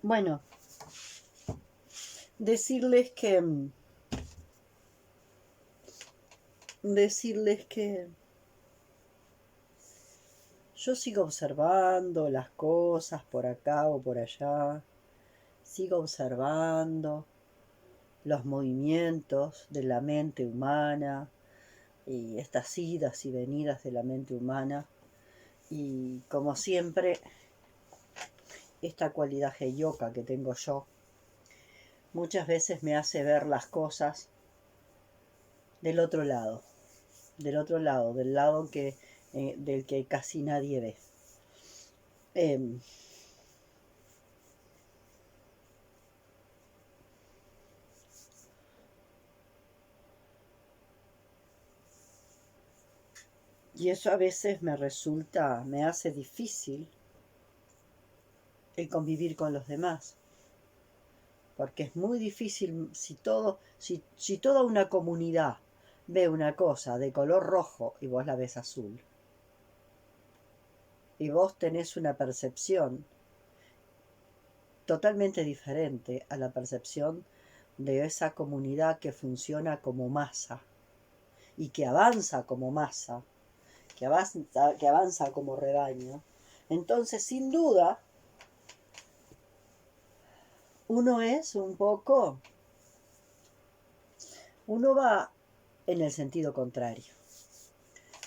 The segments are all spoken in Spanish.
Bueno, decirles que decirles que yo sigo observando las cosas por acá o por allá, sigo observando los movimientos de la mente humana y estas idas y venidas de la mente humana, y como siempre esta cualidad heyoka que tengo yo muchas veces me hace ver las cosas del otro lado, del lado del que casi nadie ve. Eh, y eso a veces me hace difícil el convivir con los demás, porque es muy difícil si toda una comunidad ve una cosa de color rojo y vos la ves azul, y vos tenés una percepción totalmente diferente a la percepción de esa comunidad que funciona como masa y que avanza como masa, que avanza como rebaño. Entonces, sin duda, uno es un poco, uno va en el sentido contrario.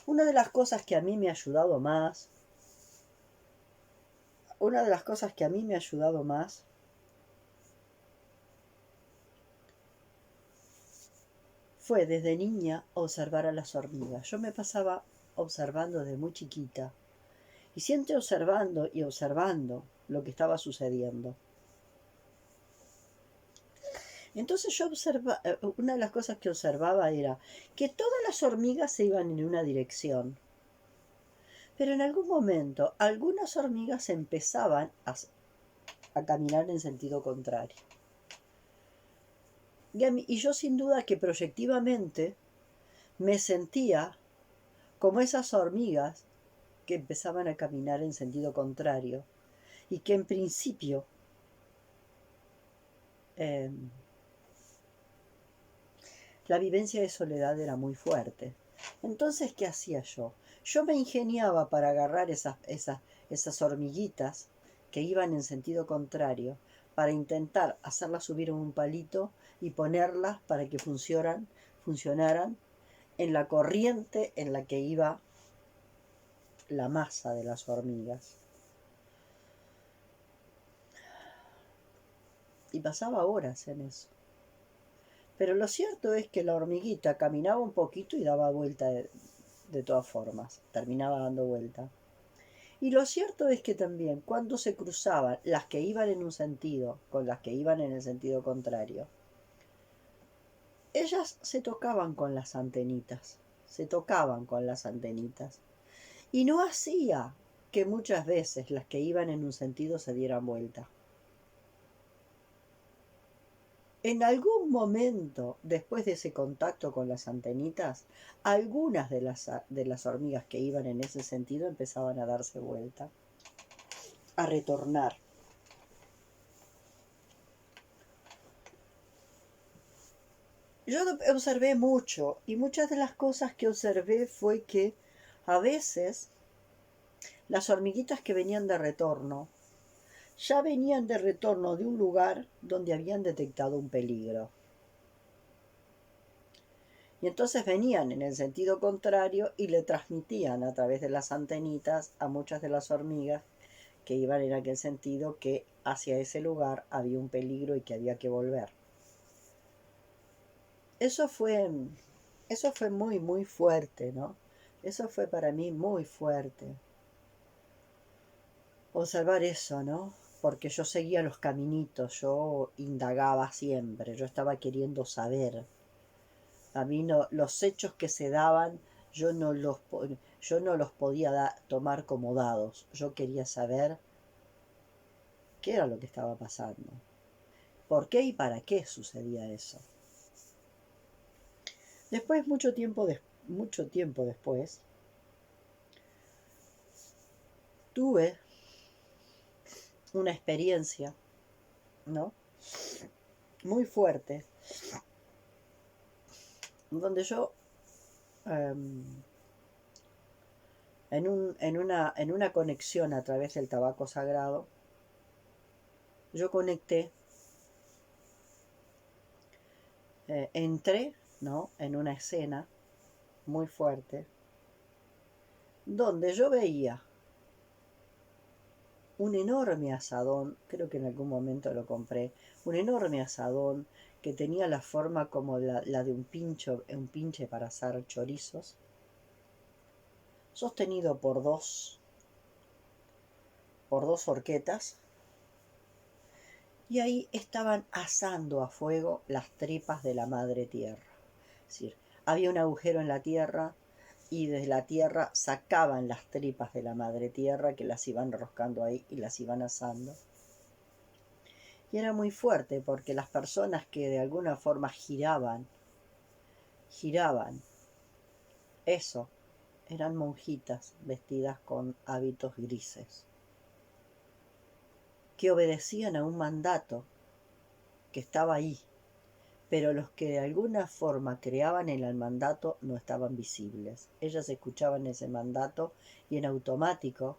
Una de las cosas que a mí me ha ayudado más, una de las cosas que a mí me ha ayudado más fue desde niña observar a las hormigas. Yo me pasaba observando desde muy chiquita y siempre observando y observando lo que estaba sucediendo. Entonces una de las cosas que observaba era que todas las hormigas se iban en una dirección, pero en algún momento algunas hormigas empezaban a caminar en sentido contrario. Y yo sin duda que proyectivamente me sentía como esas hormigas que empezaban a caminar en sentido contrario y que en principio eh, la vivencia de soledad era muy fuerte. Entonces, ¿qué hacía yo? Yo me ingeniaba para agarrar esas hormiguitas que iban en sentido contrario, para intentar hacerlas subir en un palito y ponerlas para que funcionaran en la corriente en la que iba la masa de las hormigas. Y pasaba horas en eso. Pero lo cierto es que la hormiguita caminaba un poquito y daba vuelta de todas formas, terminaba dando vuelta. Y lo cierto es que también cuando se cruzaban las que iban en un sentido con las que iban en el sentido contrario, ellas se tocaban con las antenitas, se tocaban con las antenitas. Y no hacía que muchas veces las que iban en un sentido se dieran vuelta. En algún momento, después de ese contacto con las antenitas, algunas de las hormigas que iban en ese sentido empezaban a darse vuelta, a retornar. Yo observé mucho y muchas de las cosas que observé fue que a veces las hormiguitas que venían de retorno ya venían de retorno de un lugar donde habían detectado un peligro. Y entonces venían en el sentido contrario y le transmitían a través de las antenitas a muchas de las hormigas que iban en aquel sentido que hacia ese lugar había un peligro y que había que volver. Eso fue, eso fue muy, muy fuerte, ¿no? Eso fue para mí muy fuerte. Observar eso, ¿no? Porque yo seguía los caminitos, yo indagaba siempre, yo estaba queriendo saber. A mí no, los hechos que se daban, yo no los podía tomar como dados. Yo quería saber qué era lo que estaba pasando, por qué y para qué sucedía eso. Después, mucho tiempo después, tuve una experiencia ¿no? Muy fuerte, donde yo en una conexión a través del tabaco sagrado, yo conecté, entré, ¿no? En una escena muy fuerte, donde yo veía un enorme asadón, creo que en algún momento lo compré, un enorme asadón que tenía la forma como la de un pinche para asar chorizos, sostenido por dos horquetas, y ahí estaban asando a fuego las tripas de la madre tierra. Es decir, había un agujero en la tierra y desde la tierra sacaban las tripas de la madre tierra, que las iban roscando ahí y las iban asando. Y era muy fuerte porque las personas que de alguna forma giraban eso, eran monjitas vestidas con hábitos grises, que obedecían a un mandato que estaba ahí, pero los que de alguna forma creaban el mandato no estaban visibles. Ellas escuchaban ese mandato y en automático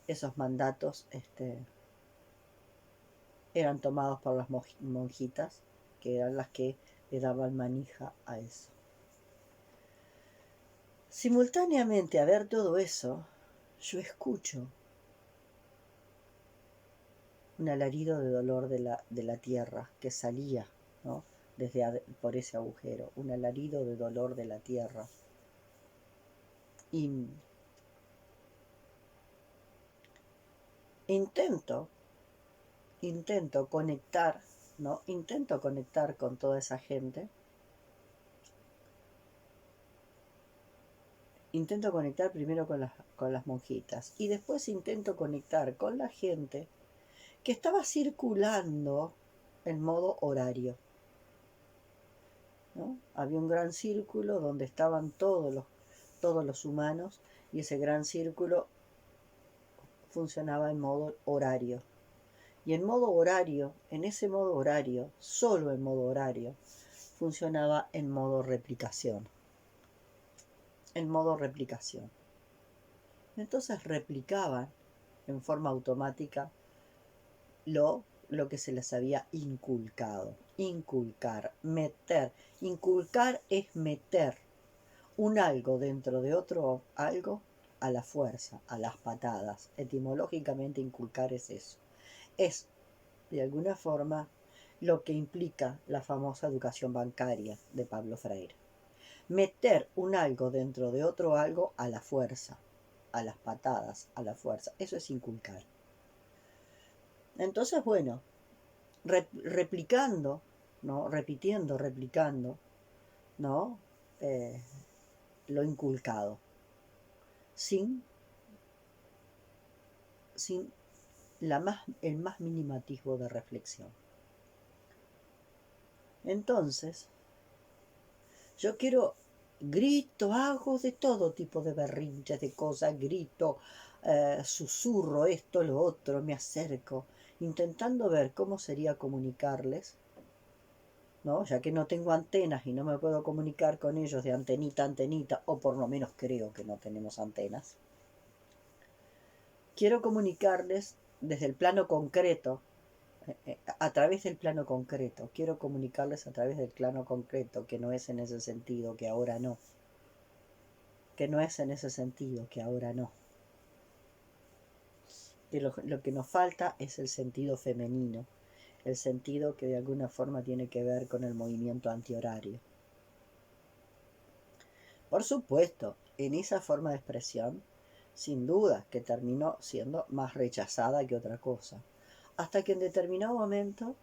esos mandatos eran tomados por las monjitas, que eran las que le daban manija a eso. Simultáneamente a ver todo eso, yo escucho un alarido de dolor de la tierra que salía, ¿no? Por ese agujero, un alarido de dolor de la tierra. Y intento conectar, ¿no? Intento conectar con toda esa gente. Intento conectar primero con las monjitas y después intento conectar con la gente que estaba circulando en modo horario, ¿no? Había un gran círculo donde estaban todos los humanos y ese gran círculo funcionaba en modo horario. Y en ese modo horario, solo en modo horario, funcionaba en modo replicación. En modo replicación. Entonces replicaban en forma automática lo que se les había inculcado. Inculcar, meter. Inculcar es meter un algo dentro de otro algo a la fuerza, a las patadas. Etimológicamente inculcar es eso. Es, de alguna forma, lo que implica la famosa educación bancaria de Pablo Freire. Meter un algo dentro de otro algo a la fuerza, a las patadas, a la fuerza. Eso es inculcar. Entonces, bueno, replicando, ¿no? Replicando, ¿no? Lo inculcado, sin, sin el más mínimo atisbo de reflexión. Entonces, yo grito, hago de todo tipo de berrinches, de cosas, grito, susurro esto, lo otro, me acerco, intentando ver cómo sería comunicarles, ¿no? Ya que no tengo antenas y no me puedo comunicar con ellos de antenita a antenita, o por lo menos creo que no tenemos antenas. Quiero comunicarles desde el plano concreto, a través del plano concreto. Quiero comunicarles a través del plano concreto, que no es en ese sentido, que ahora no. Que no es en ese sentido, que ahora no. Que lo que nos falta es el sentido femenino, el sentido que de alguna forma tiene que ver con el movimiento antihorario. Por supuesto, en esa forma de expresión, sin duda que terminó siendo más rechazada que otra cosa, hasta que en determinado momento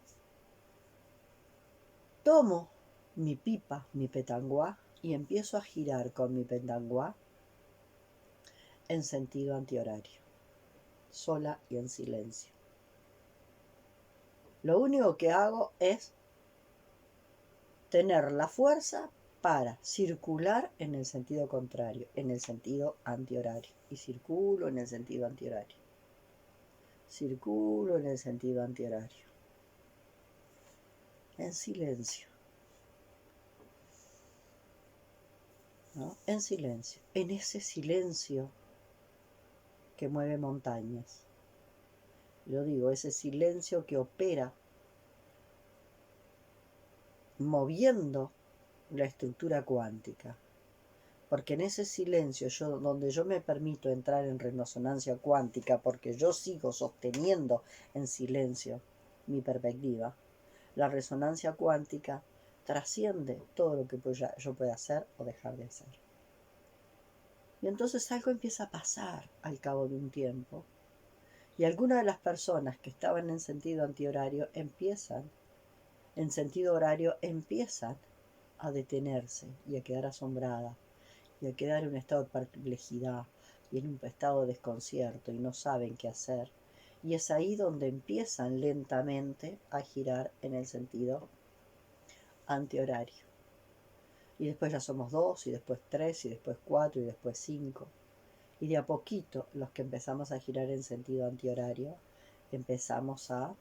tomo mi pipa, mi petanguá, y empiezo a girar con mi petanguá en sentido antihorario, sola y en silencio. Lo único que hago es tener la fuerza para circular en el sentido contrario, en el sentido antihorario. Y circulo en el sentido antihorario. Circulo en el sentido antihorario. En silencio. ¿No? En silencio. En ese silencio que mueve montañas. Yo digo, ese silencio que opera moviendo la estructura cuántica. Porque en ese silencio, donde yo me permito entrar en resonancia cuántica, porque yo sigo sosteniendo en silencio mi perspectiva, la resonancia cuántica trasciende todo lo que yo pueda hacer o dejar de hacer. Y entonces algo empieza a pasar al cabo de un tiempo. Y algunas de las personas que estaban en sentido antihorario en sentido horario, empiezan a detenerse y a quedar asombradas y a quedar en un estado de perplejidad y en un estado de desconcierto y no saben qué hacer. Y es ahí donde empiezan lentamente a girar en el sentido antihorario. Y después ya somos 2, y después 3, y después 4, y después 5. Y de a poquito, los que empezamos a girar en sentido antihorario, empezamos a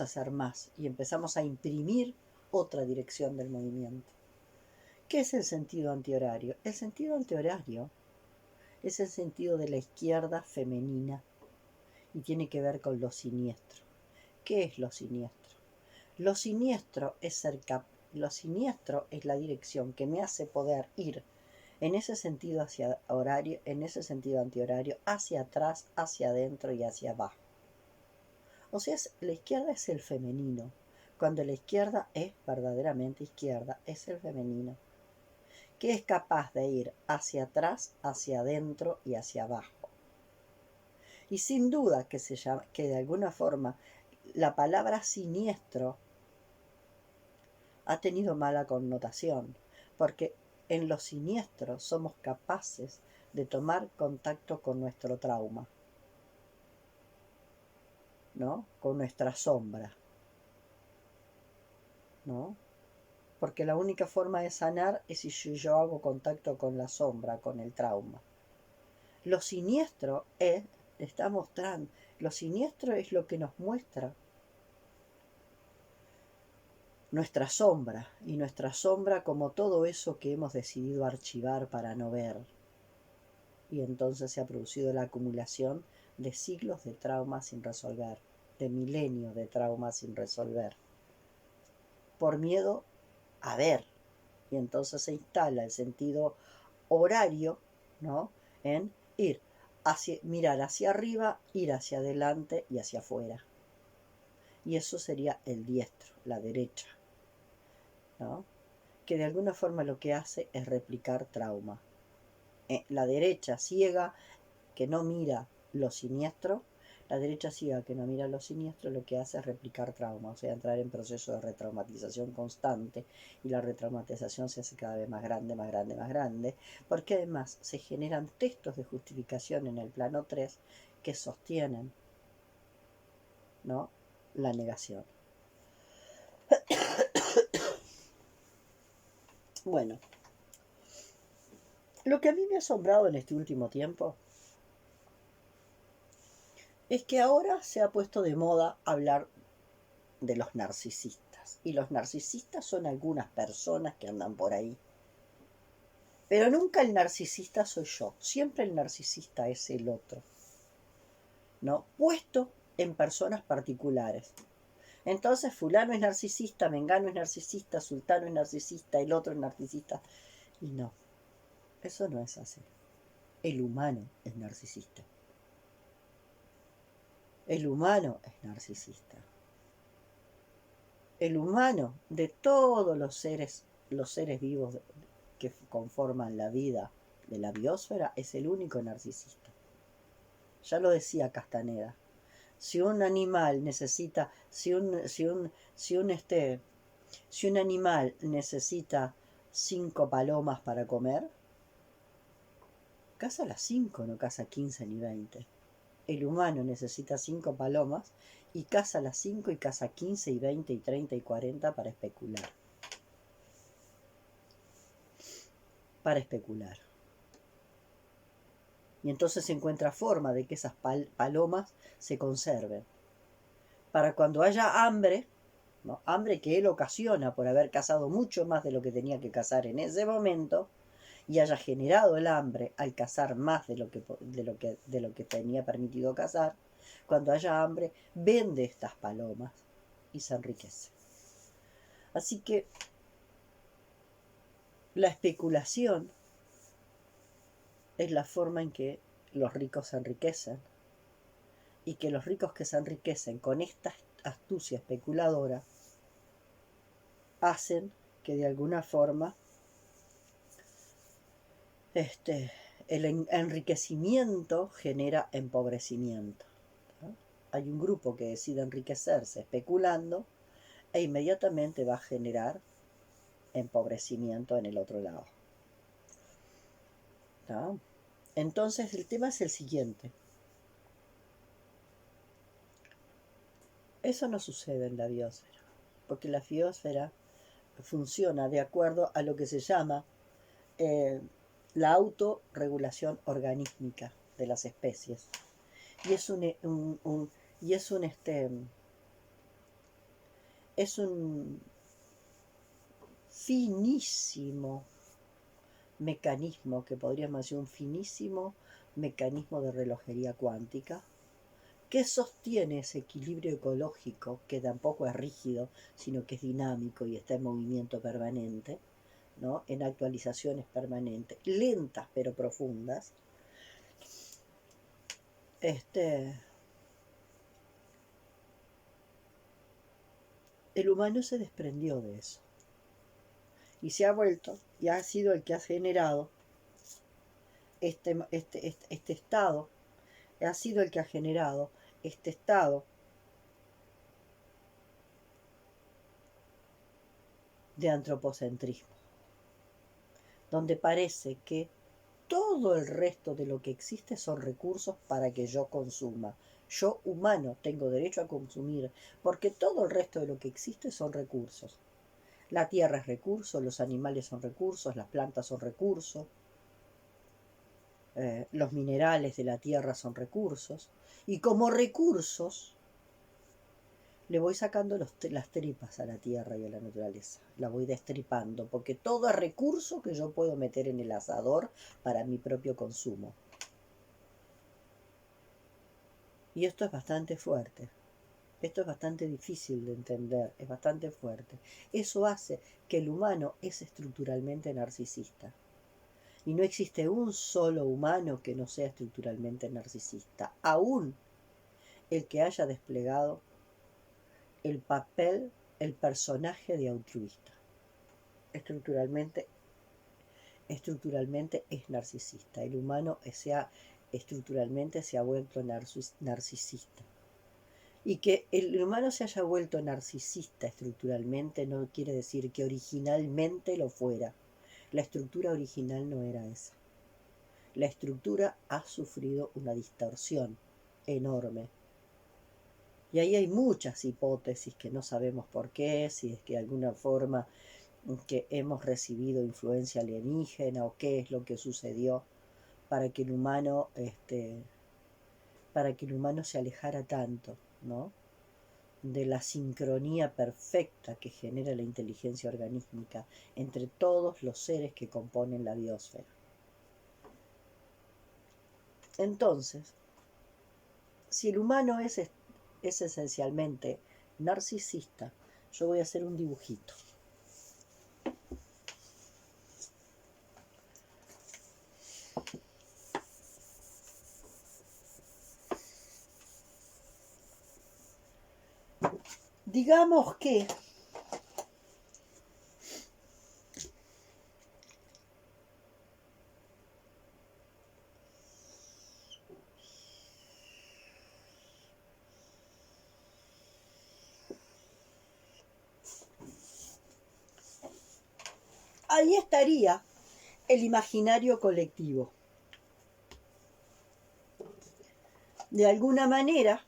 hacer más y empezamos a imprimir otra dirección del movimiento. ¿Qué es el sentido antihorario? El sentido antihorario es el sentido de la izquierda femenina y tiene que ver con lo siniestro. ¿Qué es lo siniestro? Lo siniestro es la dirección que me hace poder ir en ese sentido antihorario, hacia atrás, hacia adentro y hacia abajo. O sea, la izquierda es el femenino. Cuando la izquierda es verdaderamente izquierda, es el femenino, que es capaz de ir hacia atrás, hacia adentro y hacia abajo. Y sin duda que de alguna forma la palabra siniestro ha tenido mala connotación, porque en lo siniestro somos capaces de tomar contacto con nuestro trauma, ¿no? Con nuestra sombra, ¿no? Porque la única forma de sanar es si yo hago contacto con la sombra, con el trauma. Lo siniestro lo siniestro es lo que nos muestra nuestra sombra, y nuestra sombra como todo eso que hemos decidido archivar para no ver. Y entonces se ha producido la acumulación de siglos de traumas sin resolver, de milenios de traumas sin resolver, por miedo a ver. Y entonces se instala el sentido horario, ¿no? En mirar hacia arriba, ir hacia adelante y hacia afuera. Y eso sería el diestro, la derecha, ¿no? Que de alguna forma lo que hace es replicar trauma. La derecha ciega, que no mira lo siniestro, lo que hace es replicar trauma, o sea, entrar en proceso de retraumatización constante, y la retraumatización se hace cada vez más grande, más grande, más grande, porque además se generan textos de justificación en el plano 3 que sostienen, ¿no?, la negación. Bueno, lo que a mí me ha asombrado en este último tiempo es que ahora se ha puesto de moda hablar de los narcisistas. Y los narcisistas son algunas personas que andan por ahí. Pero nunca el narcisista soy yo. Siempre el narcisista es el otro, ¿no? Puesto en personas particulares. Entonces fulano es narcisista, mengano es narcisista, sultano es narcisista, el otro es narcisista. Y no, eso no es así. El humano es narcisista. El humano es narcisista. El humano, de todos los seres vivos que conforman la vida de la biosfera, es el único narcisista. Ya lo decía Castaneda. Si un animal necesita, si un animal necesita 5 palomas para comer, caza las 5, no caza 15 ni 20. El humano necesita 5 palomas y caza las 5 y caza 15 y 20 y 30 y 40 para especular. Para especular. Y entonces se encuentra forma de que esas palomas se conserven. Para cuando haya hambre, ¿no? Hambre que él ocasiona por haber cazado mucho más de lo que tenía que cazar en ese momento, y haya generado el hambre al cazar más de lo que tenía permitido cazar, cuando haya hambre, vende estas palomas y se enriquece. Así que la especulación es la forma en que los ricos se enriquecen, y que los ricos que se enriquecen con esta astucia especuladora hacen que de alguna forma el enriquecimiento genera empobrecimiento, ¿no? Hay un grupo que decide enriquecerse especulando e inmediatamente va a generar empobrecimiento en el otro lado, ¿no? Entonces el tema es el siguiente. Eso no sucede en la biosfera, porque la biosfera funciona de acuerdo a lo que se llama la autorregulación organísmica de las especies. Y es un finísimo mecanismo, que podríamos decir un finísimo mecanismo de relojería cuántica, que sostiene ese equilibrio ecológico, que tampoco es rígido, sino que es dinámico y está en movimiento permanente, ¿no? En actualizaciones permanentes, lentas pero profundas. El humano se desprendió de eso y se ha vuelto y ha sido el que ha generado este estado, ha sido el que ha generado este estado de antropocentrismo, donde parece que todo el resto de lo que existe son recursos para que yo consuma. Yo, humano, tengo derecho a consumir, porque todo el resto de lo que existe son recursos. La tierra es recurso, los animales son recursos, las plantas son recursos, los minerales de la tierra son recursos, y como recursos le voy sacando las tripas a la tierra y a la naturaleza, la voy destripando, porque todo es recurso que yo puedo meter en el asador para mi propio consumo. Y esto es bastante fuerte, esto es bastante difícil de entender, es bastante fuerte. Eso hace que el humano es estructuralmente narcisista. Y no existe un solo humano que no sea estructuralmente narcisista, aún el que haya desplegado el papel, el personaje de altruista. Estructuralmente es narcisista. El humano estructuralmente se ha vuelto narcisista. Y que el humano se haya vuelto narcisista estructuralmente no quiere decir que originalmente lo fuera. La estructura original no era esa. La estructura ha sufrido una distorsión enorme. Y ahí hay muchas hipótesis que no sabemos por qué, si es que de alguna forma que hemos recibido influencia alienígena o qué es lo que sucedió para que el humano se alejara tanto, ¿no?, de la sincronía perfecta que genera la inteligencia organísmica entre todos los seres que componen la biosfera. Entonces, si el humano es esencialmente narcisista, yo voy a hacer un dibujito. Digamos que ahí estaría el imaginario colectivo. de alguna manera,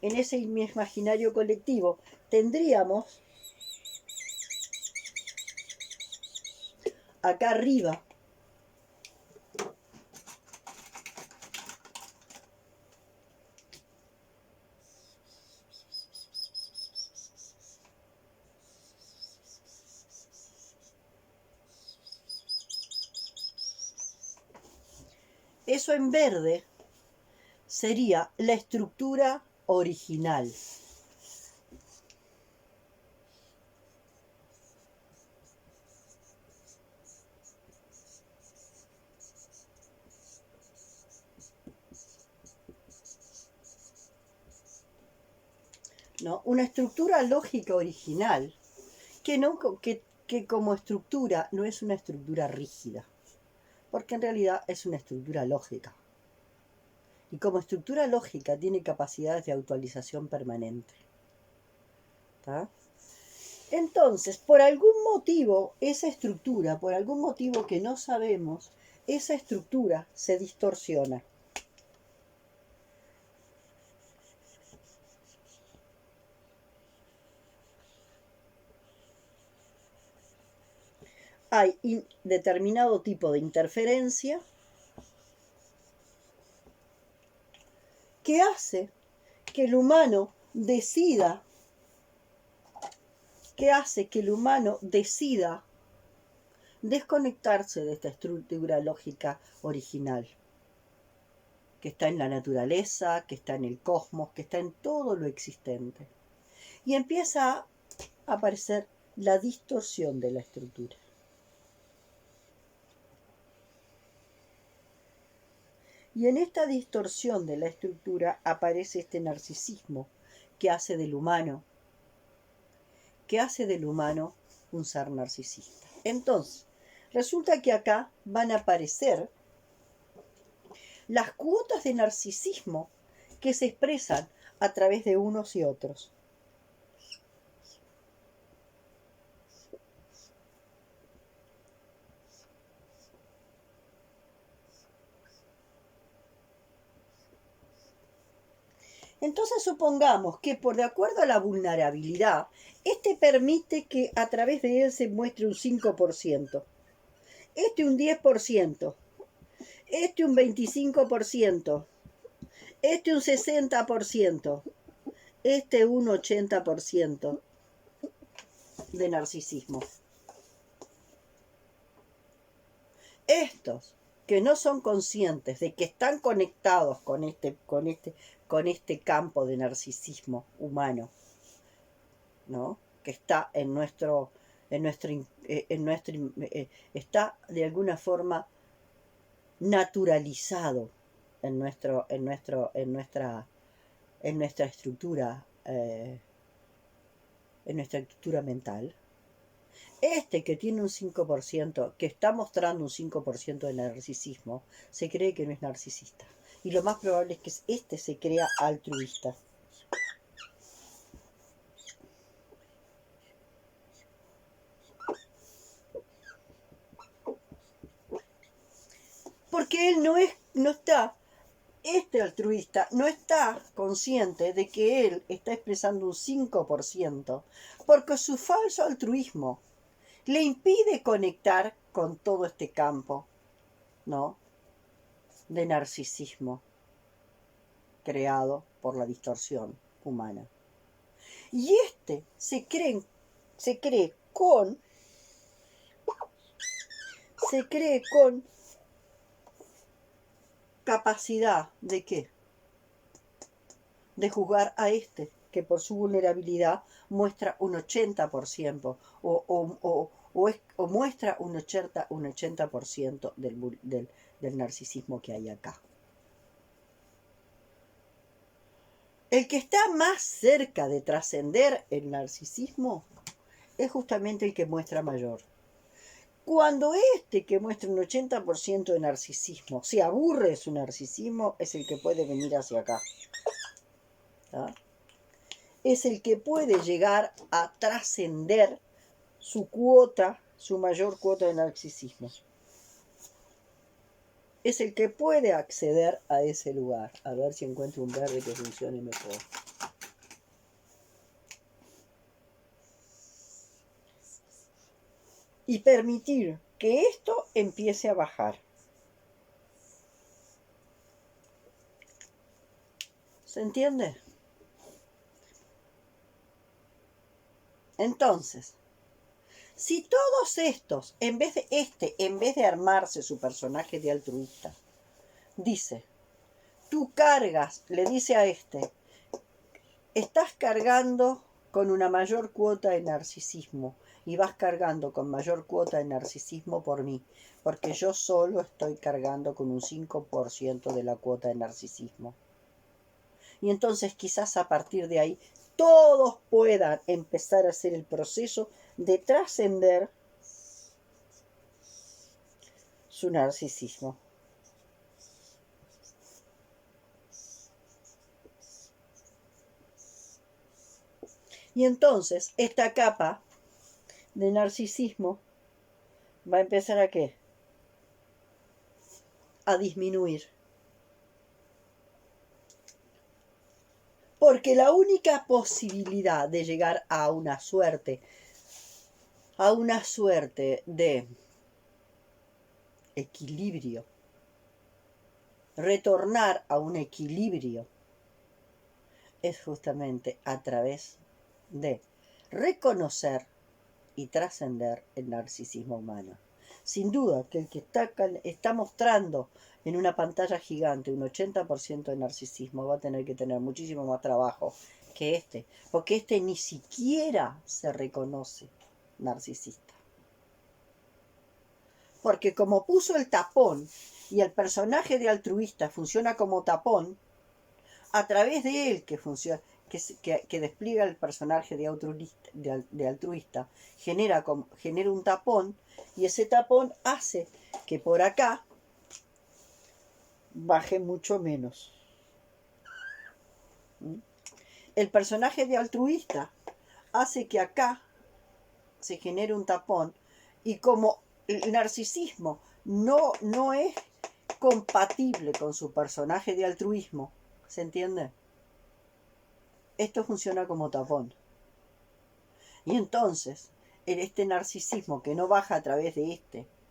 en ese imaginario colectivo, tendríamos acá arriba eso en verde sería la estructura original. ¿No? Una estructura lógica original que, no, que como estructura no es una estructura rígida, porque en realidad es una estructura lógica. Y como estructura lógica tiene capacidades de actualización permanente. ¿Tá? Entonces, por algún motivo, esa estructura, por algún motivo que no sabemos, esa estructura se distorsiona. Hay determinado tipo de interferencia que hace que el humano decida desconectarse de esta estructura lógica original, que está en la naturaleza, que está en el cosmos, que está en todo lo existente. Y empieza a aparecer la distorsión de la estructura. Y en esta distorsión de la estructura aparece este narcisismo que hace del humano un ser narcisista. Entonces, resulta que acá van a aparecer las cuotas de narcisismo que se expresan a través de unos y otros. Entonces supongamos que por de acuerdo a la vulnerabilidad, este permite que a través de él se muestre un 5%, este un 10%, este un 25%, este un 60%, este un 80% de narcisismo. Estos que no son conscientes de que están conectados con este campo de narcisismo humano, ¿no? Que está está de alguna forma naturalizado en nuestra estructura, en nuestra estructura mental. Este que tiene un 5%, que está mostrando un 5% de narcisismo, se cree que no es narcisista. Y lo más probable es que este se crea altruista. Porque él este altruista no está consciente de que él está expresando un 5%, porque su falso altruismo le impide conectar con todo este campo, ¿no? De narcisismo creado por la distorsión humana. Y este se cree con capacidad de ¿qué? De juzgar a este que por su vulnerabilidad muestra un 80% o muestra un 80% del narcisismo que hay acá. El que está más cerca de trascender el narcisismo es justamente el que muestra mayor. Cuando este que muestra un 80% de narcisismo se aburre de su narcisismo, es el que puede venir hacia acá. ¿Ah? Es el que puede llegar a trascender su mayor cuota de narcisismo. es el que puede acceder a ese lugar. A ver si encuentro un verde que funcione mejor. Y permitir que esto empiece a bajar. ¿Se entiende? Entonces, si todos estos, en vez de armarse su personaje de altruista, dice, tú cargas, le dice a estás cargando con una mayor cuota de narcisismo y vas cargando con mayor cuota de narcisismo por mí, porque yo solo estoy cargando con un 5% de la cuota de narcisismo. Y entonces quizás a partir de ahí todos puedan empezar a hacer el proceso de trascender su narcisismo. Y entonces esta capa de narcisismo va a empezar ¿a qué? A disminuir. Porque la única posibilidad de llegar a una suerte de equilibrio, retornar a un equilibrio, es justamente a través de reconocer y trascender el narcisismo humano. Sin duda que el que está mostrando en una pantalla gigante un 80% de narcisismo va a tener que tener muchísimo más trabajo que porque ni siquiera se reconoce narcisista. Porque como puso el tapón y el personaje de altruista funciona como tapón, a través de él que funciona, que despliega el personaje de altruista, genera un tapón, y ese tapón hace que por acá baje mucho menos. El personaje de altruista hace que acá se genere un tapón, y como el narcisismo no es compatible con su personaje de altruismo, ¿se entiende? Esto funciona como tapón. Y entonces, este narcisismo que no baja a través de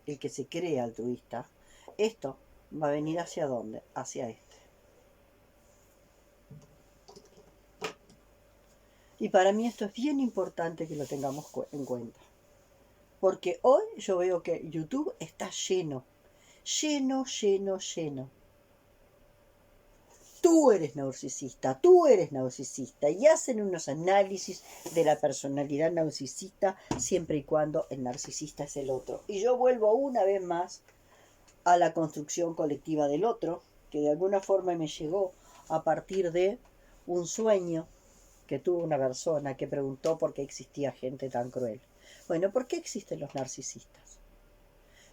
el que se cree altruista, esto va a venir ¿hacia dónde? Hacia Y para mí esto es bien importante que lo tengamos en cuenta. Porque hoy yo veo que YouTube está lleno. Tú eres narcisista, y hacen unos análisis de la personalidad narcisista siempre y cuando el narcisista es el otro. Y yo vuelvo una vez más a la construcción colectiva del otro, que de alguna forma me llegó a partir de un sueño que tuvo una persona que preguntó por qué existía gente tan cruel. Bueno, ¿por qué existen los narcisistas?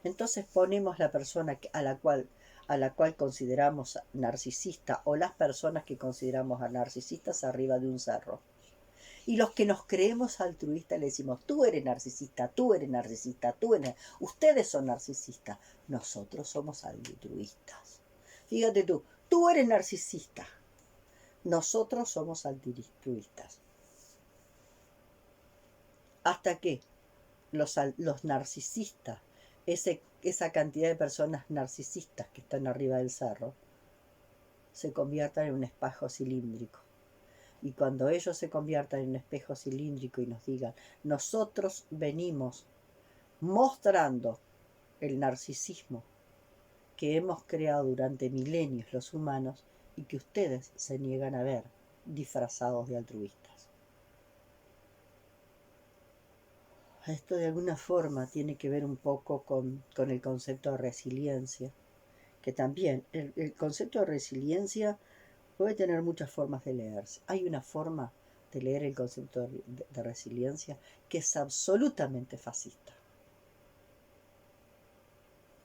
Entonces ponemos la persona a la cual consideramos narcisista, o las personas que consideramos a narcisistas, arriba de un cerro. Y los que nos creemos altruistas le decimos, tú eres narcisista, tú eres narcisista, ustedes son narcisistas, nosotros somos altruistas. Fíjate tú eres narcisista, nosotros somos altruistas. Hasta que los narcisistas, esa cantidad de personas narcisistas que están arriba del cerro, se conviertan en un espejo cilíndrico. Y cuando ellos se conviertan en un espejo cilíndrico y nos digan, nosotros venimos mostrando el narcisismo que hemos creado durante milenios los humanos y que ustedes se niegan a ver disfrazados de altruistas. Esto de alguna forma tiene que ver un poco con el concepto de resiliencia, que también el concepto de resiliencia puede tener muchas formas de leerse. Hay una forma de leer el concepto de resiliencia que es absolutamente fascista.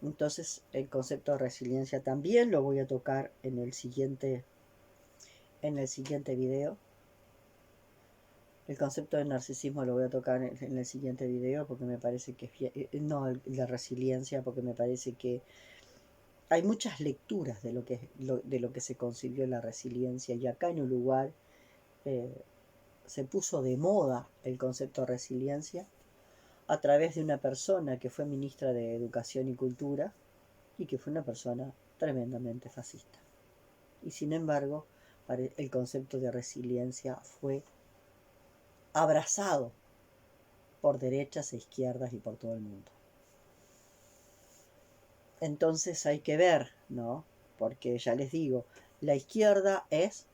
Entonces el concepto de resiliencia también lo voy a tocar en el siguiente video. El concepto de narcisismo lo voy a tocar en el siguiente video porque me parece que no el de resiliencia, porque me parece que hay muchas lecturas de lo que se concibió la resiliencia, y acá en Uruguay se puso de moda el concepto de resiliencia a través de una persona que fue ministra de Educación y Cultura y que fue una persona tremendamente fascista. Y sin embargo, el concepto de resiliencia fue abrazado por derechas e izquierdas y por todo el mundo. Entonces hay que ver, ¿no? Porque ya les digo, la izquierda es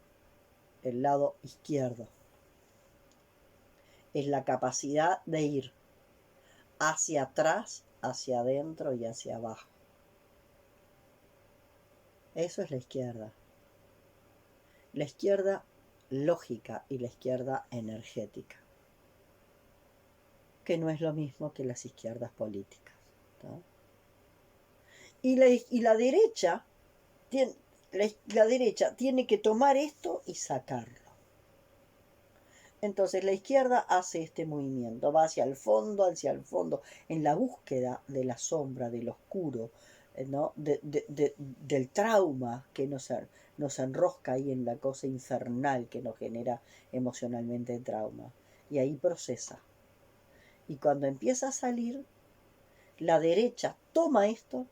el lado izquierdo. Es la capacidad de ir hacia atrás, hacia adentro y hacia abajo. Eso es la izquierda. La izquierda lógica y la izquierda energética, que no es lo mismo que las izquierdas políticas, ¿no? Y la derecha la derecha tiene que tomar esto y sacarlo. Entonces la izquierda hace este movimiento, va hacia el fondo, en la búsqueda de la sombra, del oscuro, ¿no? Del trauma que nos enrosca ahí en la cosa infernal que nos genera emocionalmente el trauma. Y ahí procesa. Y cuando empieza a salir, la derecha toma esto,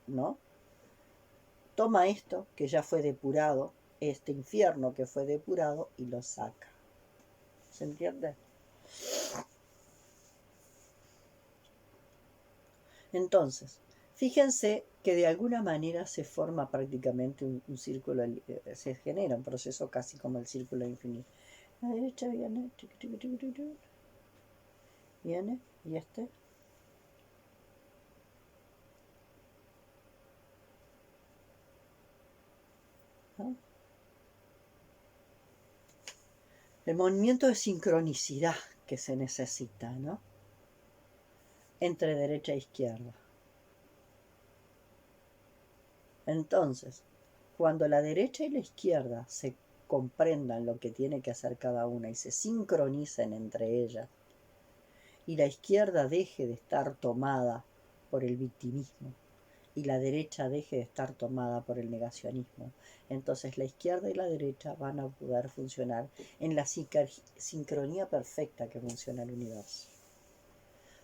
¿no? Toma esto que ya fue depurado, este infierno que fue depurado, y lo saca. ¿Se entiende? Entonces, fíjense que de alguna manera se forma prácticamente un círculo, se genera un proceso casi como el círculo infinito. La derecha viene, viene, y este. ¿No? El movimiento de sincronicidad que se necesita, ¿no? Entre derecha e izquierda. Entonces, cuando la derecha y la izquierda se comprendan lo que tiene que hacer cada una y se sincronicen entre ellas, y la izquierda deje de estar tomada por el victimismo y la derecha deje de estar tomada por el negacionismo, entonces la izquierda y la derecha van a poder funcionar en la sincronía perfecta que funciona el universo.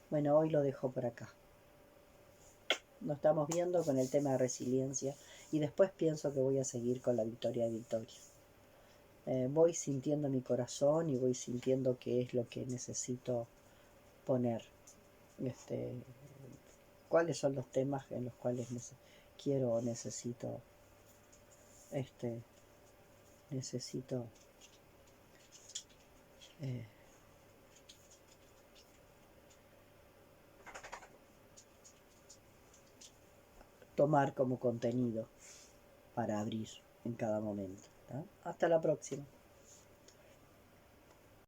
Bueno, hoy lo dejo por acá. Nos estamos viendo con el tema de resiliencia y después pienso que voy a seguir con la Victoria de Victoria. Voy sintiendo mi corazón y voy sintiendo qué es lo que necesito poner. Cuáles son los temas en los cuales quiero o necesito eh, tomar como contenido para abrir en cada momento, ¿no? Hasta la próxima.